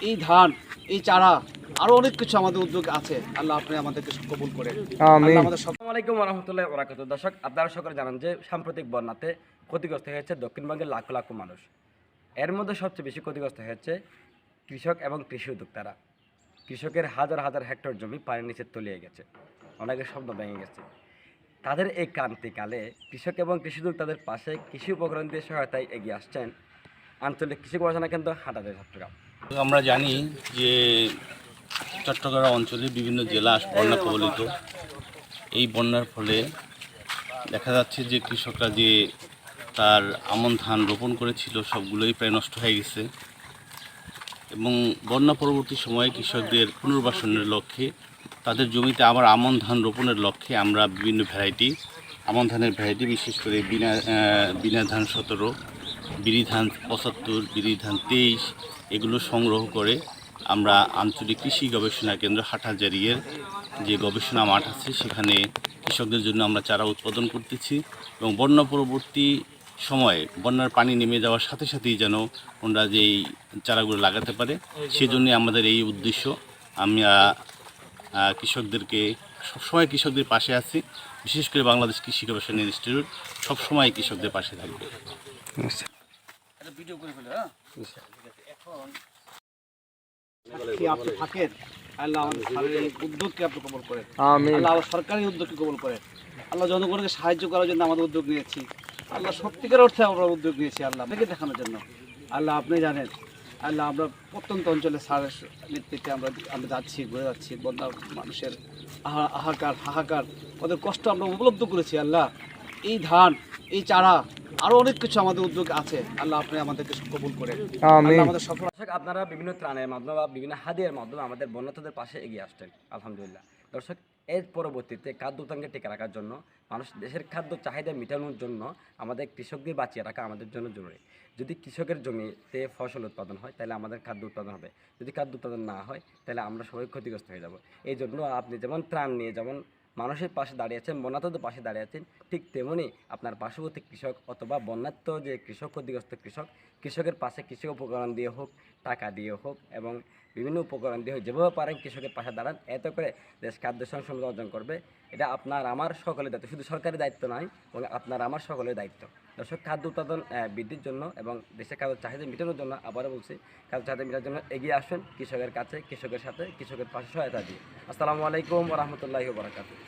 এই ধান, এই চারা আরো অনেক কিছু আমাদের উদ্যোগ আছে। আল্লাহ আপনি আমাদেরকে কবুল করে। আমিন। আসসালামু আলাইকুম ওয়া রাহমাতুল্লাহি ওয়া বারাকাতুহু। দর্শক, আপনারা সকলে জানেন যে সাম্প্রতিক বন্যাতে ক্ষতিগ্রস্ত হয়েছে দক্ষিণবঙ্গের লাখো লাখো মানুষ। এর মধ্যে সবচেয়ে বেশি ক্ষতিগ্রস্ত হয়েছে কৃষক এবং কৃষি উদ্যোক্তারা। কৃষকের হাজার হাজার হেক্টর জমি পানির নিচে তলিয়ে গেছে, অনেকের স্বপ্ন ভেঙে গেছে। তাদের এই ক্রান্তিকালে কৃষক এবং কৃষি উদ্যোক্তাদের পাশে কৃষি উপকরণ দিয়ে সহায়তায় এগিয়ে আসছেন আঞ্চলিক কৃষি গবেষণা কেন্দ্র হাটাজারি চট্টগ্রাম। আমরা জানি যে চট্টগ্রাম অঞ্চলের বিভিন্ন জেলা বন্যা কবলিত। এই বন্যার ফলে দেখা যাচ্ছে যে কৃষকরা যে তার আমন ধান রোপণ করেছিল সবগুলোই প্রায় নষ্ট হয়ে গেছে এবং বন্যা পরবর্তী সময়ে কৃষকদের পুনর্বাসনের লক্ষ্যে তাদের জমিতে আবার আমন ধান রোপণের লক্ষ্যে আমরা বিভিন্ন ভ্যারাইটি আমন ধানের ভ্যারাইটি, বিশেষ করে বিনা ধান 17, বিরি ধান 75, বিরি ধান 23 এগুলো সংগ্রহ করে আমরা আঞ্চলিক কৃষি গবেষণা কেন্দ্র হাটহাজারীর যে গবেষণা মাঠ আছে সেখানে কৃষকদের জন্য আমরা চারা উৎপাদন করতেছি এবং বন্যা পরবর্তী সময়ে বন্যার পানি নেমে যাওয়ার সাথে সাথেই যেন ওনারা যেই চারাগুলো লাগাতে পারে সেজন্য আমাদের এই উদ্দেশ্য। আমরা কৃষকদেরকে সবসময় কৃষকদের পাশে আছি, বিশেষ করে বাংলাদেশ কৃষি গবেষণা ইনস্টিটিউট সবসময় কৃষকদের পাশে থাকবে। আপনি থাকেন, আল্লাহ আমাদের উদ্যোগকে আপনি কবুল করেন। আমিন। আল্লাহ সরকারি উদ্যোগকে কবুল করেন। আল্লাহ জনগণকে সাহায্য করার জন্য আমাদের উদ্যোগ নিয়েছি। আল্লাহ সত্যিকার অর্থে আমরা উদ্যোগ নিয়েছি আল্লাহ আপনাকে দেখানোর জন্য। আল্লাহ আপনি জানেন, আল্লাহ আমরা প্রত্যন্ত অঞ্চলে সারের নেতৃত্বে আমরা যাচ্ছি, ঘুরে যাচ্ছি। বন্যা মানুষের হাহাকার ওদের কষ্ট আমরা উপলব্ধ করেছি। আল্লাহ এই ধান, এই চারা আরো অনেক কিছু আমাদের উদ্যোগ আছে। আল্লাহ আপনি আমাদেরকে কবুল করে। আমিন। আমাদের সফল দর্শক, আপনারা বিভিন্ন ত্রাণের মাধ্যমে বা বিভিন্ন হাদিয়ার মাধ্যমে আমাদের বন্যার্থদের পাশে এগিয়ে আসছেন, আলহামদুলিল্লাহ। দর্শক, এর পরবর্তীতে খাদ্য উৎপাদনকে টিকে রাখার জন্য, মানুষ দেশের খাদ্য চাহিদা মেটানোর জন্য আমাদের কৃষকদের বাঁচিয়ে রাখা আমাদের জন্য জরুরি। যদি কৃষকের জমিতে ফসল উৎপাদন হয় তাহলে আমাদের খাদ্য উৎপাদন হবে, যদি খাদ্য উৎপাদন না হয় তাহলে আমরা সবাই ক্ষতিগ্রস্ত হয়ে যাব। এই জন্য আপনি যেমন ত্রাণ নিয়ে যেমন মানুষের পাশে দাঁড়িয়েছেন, বন্যার্থদের পাশে দাঁড়িয়ে আছেন, ঠিক তেমনই আপনার পার্শ্ববর্তী কৃষক অথবা বন্যার্থ যে কৃষক, ক্ষতিগ্রস্ত কৃষকের পাশে কৃষি উপকরণ দিয়ে হোক, টাকা দিয়ে হোক এবং বিভিন্ন উপকরণ দিয়ে হোক, যেভাবে পারেন কৃষকের পাশে দাঁড়ান। এতে করে দেশ খাদ্য স্বয়ংসম্পূর্ণ অর্জন করবে। এটা আপনার আমার সকলের দায়িত্ব, শুধু সরকারি দায়িত্ব নয়, এবং আপনার আমার সকলের দায়িত্ব। দর্শক, খাদ্য উৎপাদন বৃদ্ধির জন্য এবং দেশের খাদ্য চাহিদা মেটানোর জন্য, আবারও বলছি, খাদ্য চাহিদা মেটানোর জন্য এগিয়ে আসুন কৃষকের কাছে, কৃষকের সাথে, কৃষকের পাশে সহায়তা দিয়ে। আসসালামু আলাইকুম ওয়া রাহমাতুল্লাহি ওয়া বারাকাতুহু।